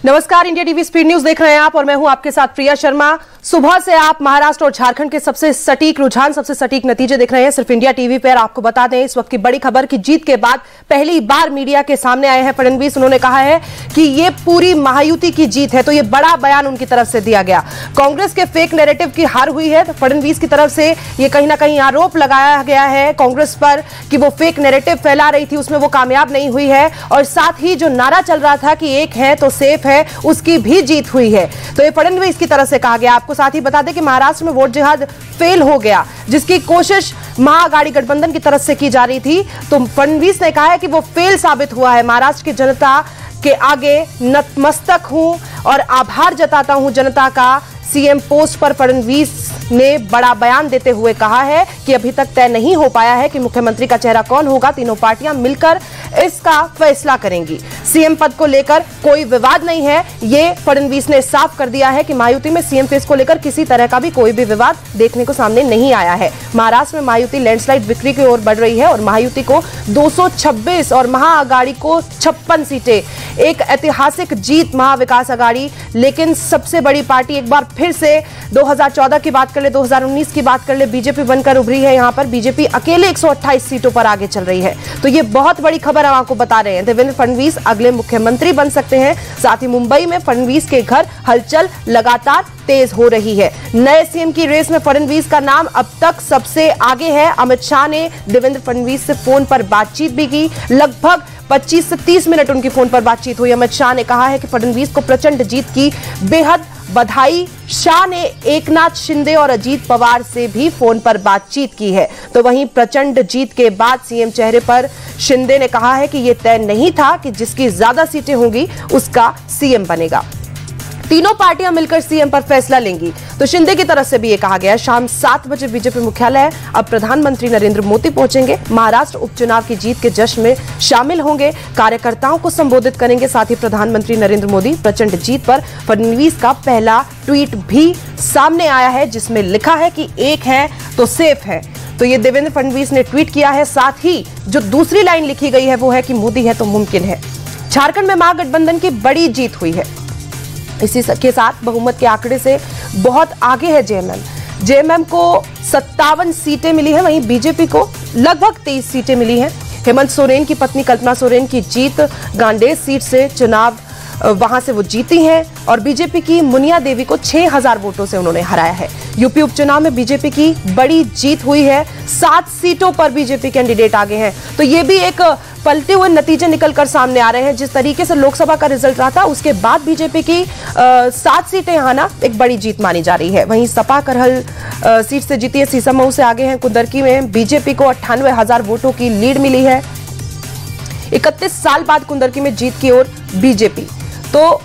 नमस्कार, India TV speed news देख रहे हैं आप और मैं हूं आपके साथ प्रिया शर्मा। सुबह से आप महाराष्ट्र और झारखंड के सबसे सटीक रुझान, सबसे सटीक नतीजे देख रहे हैं सिर्फ इंडिया टीवी पर। आपको बता दें इस वक्त की बड़ी खबर की जीत के बाद पहली बार मीडिया के सामने आए हैं फडणवीस। उन्होंने कहा है कि ये पूरी महायुति की जीत है, तो ये बड़ा बयान उनकी तरफ से दिया गया। कांग्रेस के फेक नैरेटिव की हार हुई है, तो फडणवीस की तरफ से ये कहीं ना कहीं आरोप लगाया गया है कांग्रेस पर कि वो फेक नैरेटिव फैला रही थी, उसमें वो कामयाब नहीं हुई है। और साथ ही जो नारा चल रहा था कि एक है तो सेफ है, उसकी भी जीत हुई है, तो ये फडणवीस की तरफ से कहा गया। आपको साथ ही बता दें कि महाराष्ट्र में वोट जिहाद फेल हो गया, जिसकी कोशिश महाआघाड़ी गठबंधन की तरफ से की जा रही थी, तो फडणवीस ने कहा है कि वो फेल साबित हुआ है। महाराष्ट्र की जनता के आगे नतमस्तक हूं और आभार जताता हूं जनता का। सीएम पोस्ट पर फडणवीस ने बड़ा बयान देते हुए कहा है कि अभी तक तय नहीं हो पाया है कि मुख्यमंत्री का चेहरा कौन होगा, तीनों पार्टियां मिलकर इसका फैसला करेंगी। सीएम पद को लेकर कोई विवाद नहीं है, ये फडणवीस ने साफ कर दिया है कि महायुति में सीएम फेस को लेकर किसी तरह का भी कोई भी विवाद देखने को सामने नहीं आया है। महाराष्ट्र में महायुति लैंडस्लाइड बिक्री की ओर बढ़ रही है और महायुति को 226 और महाआघाड़ी को 56 सीटें, एक ऐतिहासिक जीत महाविकास आघाड़ी। लेकिन सबसे बड़ी पार्टी, एक बार फिर से 2014 की बात कर ले, 2019 की बात कर ले, बीजेपी बनकर उभरी है। यहां पर बीजेपी अकेले 128 सीटों पर आगे चल रही है, तो ये बहुत बड़ी खबर हम आपको बता रहे हैं। देवेंद्र फडणवीस अगले मुख्यमंत्री बन सकते हैं। साथ ही मुंबई में फडणवीस के घर हलचल लगातार तेज हो रही है। नए सीएम की रेस में फडणवीस का नाम अब तक सबसे आगे है। अमित शाह ने देवेंद्र फडणवीस से फोन पर बातचीत भी की, लगभग 25 से 30 मिनट उनकी फोन पर बातचीत हुई। अमित शाह ने कहा है कि फडणवीस को प्रचंड जीत की बेहद बधाई। शाह ने एकनाथ शिंदे और अजीत पवार से भी फोन पर बातचीत की है। तो वहीं प्रचंड जीत के बाद सीएम चेहरे पर शिंदे ने कहा है कि यह तय नहीं था कि जिसकी ज्यादा सीटें होंगी उसका सीएम बनेगा, तीनों पार्टियां मिलकर सीएम पर फैसला लेंगी। तो शिंदे की तरफ से भी ये कहा गया। शाम 7 बजे बीजेपी मुख्यालय अब प्रधानमंत्री नरेंद्र मोदी पहुंचेंगे, महाराष्ट्र उपचुनाव की जीत के जश्न में शामिल होंगे, कार्यकर्ताओं को संबोधित करेंगे। साथ ही प्रधानमंत्री नरेंद्र मोदी प्रचंड जीत पर फडणवीस का पहला ट्वीट भी सामने आया है, जिसमें लिखा है कि एक है तो सेफ है। तो ये देवेंद्र फडणवीस ने ट्वीट किया है। साथ ही जो दूसरी लाइन लिखी गई है वो है कि मोदी है तो मुमकिन है। झारखंड में महागठबंधन की बड़ी जीत हुई है, इसी के साथ बहुमत के आंकड़े से बहुत आगे है जेएमएम। जेएमएम को 57 सीटें मिली है, वहीं बीजेपी को लगभग 23 सीटें मिली हैं। हेमंत सोरेन की पत्नी कल्पना सोरेन की जीत गांडेय सीट से चुनाव वहां से वो जीती हैं और बीजेपी की मुनिया देवी को 6000 वोटों से उन्होंने हराया है। यूपी उपचुनाव में बीजेपी की बड़ी जीत हुई है, 7 सीटों पर बीजेपी कैंडिडेट आगे हैं। तो ये भी एक पलटे हुए नतीजे निकलकर सामने आ रहे हैं। जिस तरीके से लोकसभा का रिजल्ट रहा था उसके बाद बीजेपी की 7 सीटें आना एक बड़ी जीत मानी जा रही है। वहीं सपा करहल सीट से जीती है, सीसामऊ से आगे हैं। कुंदरकी में बीजेपी को 98,000 वोटों की लीड मिली है। 31 साल बाद कुंदरकी में जीत की ओर बीजेपी। तो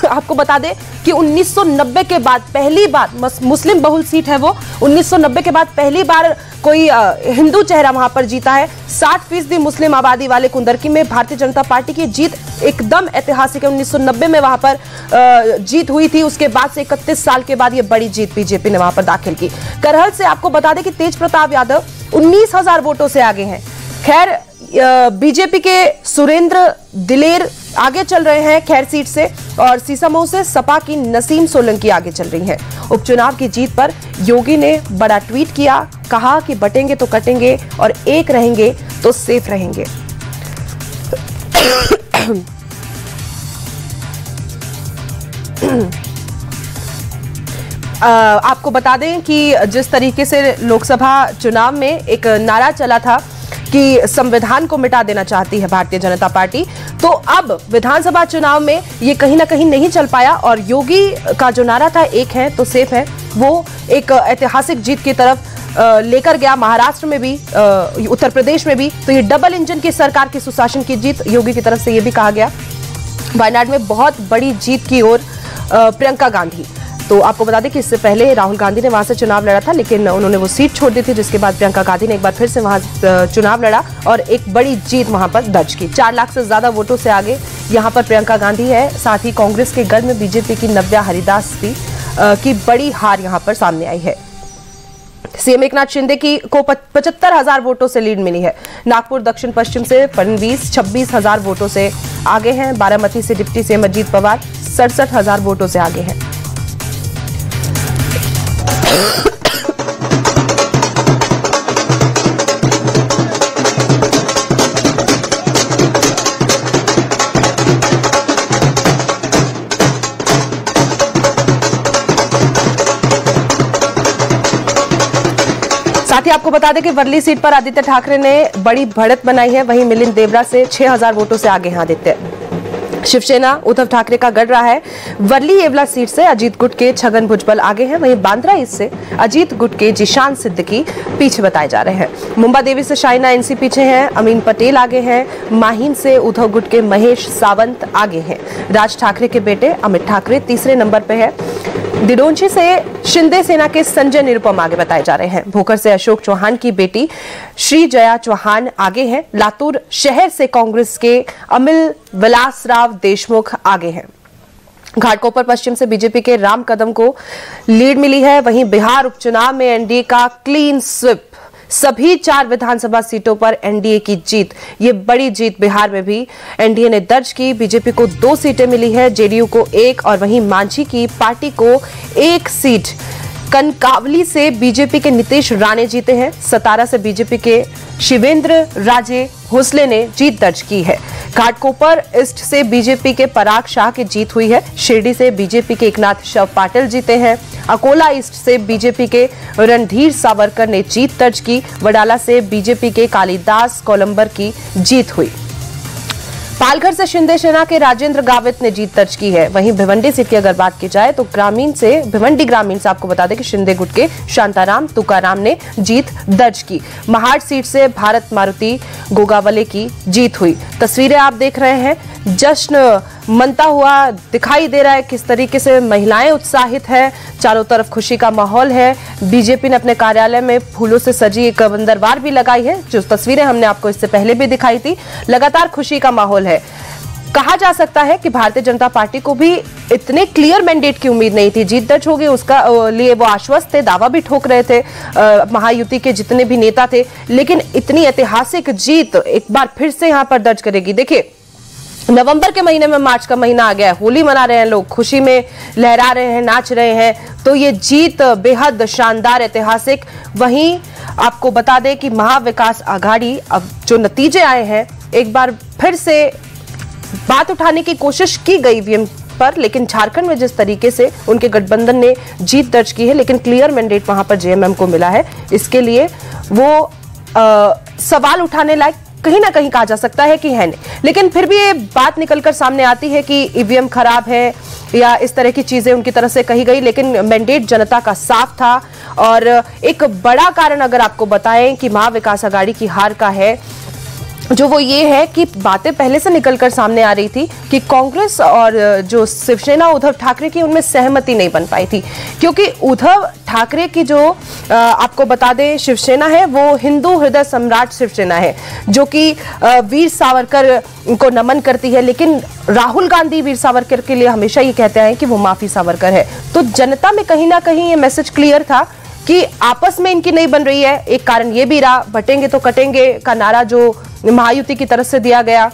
आपको बता दें कि 1990 के बाद पहली बार, मुस्लिम बहुल सीट है वो, 1990 के बाद पहली बार कोई हिंदू चेहरा वहां पर जीता है। 60% मुस्लिम आबादी वाले कुंदरकी में भारतीय जनता पार्टी की जीत एकदम ऐतिहासिक है। 1990 में वहां पर जीत हुई थी, उसके बाद से 31 साल के बाद ये बड़ी जीत बीजेपी ने वहां पर दाखिल की। करहल से आपको बता दें कि तेज प्रताप यादव 19,000 वोटों से आगे हैं। खैर बीजेपी के सुरेंद्र दिलेर आगे चल रहे हैं खैर सीट से, और सीसामऊ से सपा की नसीम सोलंकी आगे चल रही हैं। उपचुनाव की जीत पर योगी ने बड़ा ट्वीट किया, कहा कि बटेंगे तो कटेंगे और एक रहेंगे तो सेफ रहेंगे। आपको बता दें कि जिस तरीके से लोकसभा चुनाव में एक नारा चला था कि संविधान को मिटा देना चाहती है भारतीय जनता पार्टी, तो अब विधानसभा चुनाव में ये कहीं ना कहीं नहीं चल पाया और योगी का जो नारा था एक है तो सेफ है, वो एक ऐतिहासिक जीत की तरफ लेकर गया। महाराष्ट्र में भी, उत्तर प्रदेश में भी, तो ये डबल इंजन की सरकार की सुशासन की जीत योगी की तरफ से ये भी कहा गया। वायनाड में बहुत बड़ी जीत की ओर प्रियंका गांधी। तो आपको बता दें कि इससे पहले राहुल गांधी ने वहां से चुनाव लड़ा था, लेकिन उन्होंने वो सीट छोड़ दी थी, जिसके बाद प्रियंका गांधी ने एक बार फिर से वहां चुनाव लड़ा और एक बड़ी जीत वहां पर दर्ज की। 4 लाख से ज्यादा वोटों से आगे यहां पर प्रियंका गांधी है। साथ ही कांग्रेस के गढ़ में बीजेपी की नव्या हरिदास की बड़ी हार यहां पर सामने आई है। सीएम एकनाथ शिंदे को 75,000 वोटों से लीड मिली है। नागपुर दक्षिण पश्चिम से फडणवीस 26,000 वोटों से आगे हैं। बारामती से डिप्टी सीएम अजीत पवार 67,000 वोटों से आगे हैं। साथ ही आपको बता दें कि वर्ली सीट पर आदित्य ठाकरे ने बड़ी बढ़त बनाई है। वहीं मिलिंद देवरा से 6,000 वोटों से आगे हैं आदित्य। शिवसेना उद्धव ठाकरे का गढ़ रहा है। वर्ली येवला सीट से अजीत गुट के छगन भुजबल आगे हैं। वहीं बांद्रा ईस्ट से अजीत गुट के जिशान सिद्दीकी पीछे बताए जा रहे हैं। मुंबा देवी से शाइना एनसी पीछे हैं। अमीन पटेल आगे हैं। माहिन से उद्धव गुट के महेश सावंत आगे हैं। राज ठाकरे के बेटे अमित ठाकरे तीसरे नंबर पे है। दिडोंची से शिंदे सेना के संजय निरुपम आगे बताए जा रहे हैं। भोकर से अशोक चौहान की बेटी श्री जया चौहान आगे हैं। लातूर शहर से कांग्रेस के अमिल विलासराव देशमुख आगे हैं। घाटकोपर पश्चिम से बीजेपी के राम कदम को लीड मिली है। वहीं बिहार उपचुनाव में एनडीए का क्लीन स्विप, सभी 4 विधानसभा सीटों पर एनडीए की जीत। ये बड़ी जीत बिहार में भी एनडीए ने दर्ज की। बीजेपी को 2 सीटें मिली है, जेडीयू को 1 और वहीं मांझी की पार्टी को 1 सीट। कनकावली से बीजेपी के नीतीश राणे जीते हैं। सतारा से बीजेपी के शिवेंद्र राजे भोसले ने जीत दर्ज की है। घाटकोपर ईस्ट से बीजेपी के पराग शाह की जीत हुई है। शिरडी से बीजेपी के एकनाथ शव पाटिल जीते हैं। अकोला ईस्ट से बीजेपी के रणधीर सावरकर ने जीत दर्ज की। वडाला से बीजेपी के कालिदास कोलंबर की जीत हुई। पालघर से शिंदे सेना के राजेंद्र गावित ने जीत दर्ज की है। वहीं भिवंडी सीट की अगर बात की जाए तो भिवंडी ग्रामीण से आपको बता दें कि शिंदे गुट के शांताराम तुकाराम ने जीत दर्ज की। महाड़ सीट से भारत मारुति गोगावले की जीत हुई। तस्वीरें आप देख रहे हैं, जश्न मनता हुआ दिखाई दे रहा है। किस तरीके से महिलाएं उत्साहित है, चारों तरफ खुशी का माहौल है। बीजेपी ने अपने कार्यालय में फूलों से सजी एक बंदरवार भी लगाई है, जो तस्वीरें हमने आपको इससे पहले भी दिखाई थी। लगातार खुशी का माहौल है। कहा जा सकता है कि भारतीय जनता पार्टी को भी इतने क्लियर मैंडेट की उम्मीद नहीं थी। जीत दर्ज होगी उसका लिए वो आश्वस्त थे, दावा भी ठोक रहे थे महायुति के जितने भी नेता थे, लेकिन इतनी ऐतिहासिक जीत एक बार फिर से यहां पर दर्ज करेगी। देखिए, नवंबर के महीने में मार्च का महीना आ गया है, होली मना रहे हैं लोग, खुशी में लहरा रहे हैं, नाच रहे हैं, तो ये जीत बेहद शानदार, ऐतिहासिक। वहीं आपको बता दें कि महाविकास आघाड़ी, अब जो नतीजे आए हैं, एक बार फिर से बात उठाने की कोशिश की गई ईवीएम पर, लेकिन झारखंड में जिस तरीके से उनके गठबंधन ने जीत दर्ज की है, लेकिन क्लियर मैंडेट वहां पर जेएमएम को मिला है, इसके लिए वो सवाल उठाने लायक कहीं ना कहीं कहा जा सकता है कि है नहीं। लेकिन फिर भी ये बात निकलकर सामने आती है कि ईवीएम खराब है या इस तरह की चीजें उनकी तरफ से कही गई, लेकिन मैंडेट जनता का साफ था। और एक बड़ा कारण अगर आपको बताएं कि महाविकास आघाड़ी की हार का है, जो वो ये है कि बातें पहले से निकलकर सामने आ रही थी कि कांग्रेस और जो शिवसेना उद्धव ठाकरे की, उनमें सहमति नहीं बन पाई थी। क्योंकि उद्धव ठाकरे की जो आपको बता दें शिवसेना है, वो हिंदू हृदय सम्राट शिवसेना है, जो कि वीर सावरकर को नमन करती है। लेकिन राहुल गांधी वीर सावरकर के लिए हमेशा ये कहते हैं कि वो माफी सावरकर है। तो जनता में कहीं ना कहीं ये मैसेज क्लियर था कि आपस में इनकी नहीं बन रही है। एक कारण ये भी रहा, बटेंगे तो कटेंगे का नारा जो महायुति की तरफ से दिया गया,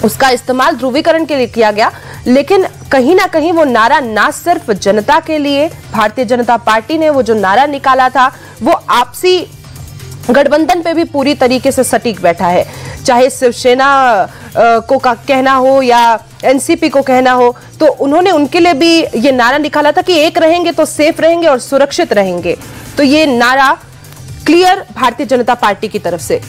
उसका इस्तेमाल ध्रुवीकरण के लिए किया गया। लेकिन कहीं ना कहीं वो नारा ना सिर्फ जनता के लिए, भारतीय जनता पार्टी ने वो जो नारा निकाला था, वो आपसी गठबंधन पे भी पूरी तरीके से सटीक बैठा है। चाहे शिवसेना को कहना हो या एनसीपी को कहना हो, तो उन्होंने उनके लिए भी ये नारा निकाला था कि एक रहेंगे तो सेफ रहेंगे और सुरक्षित रहेंगे। तो ये नारा क्लियर भारतीय जनता पार्टी की तरफ से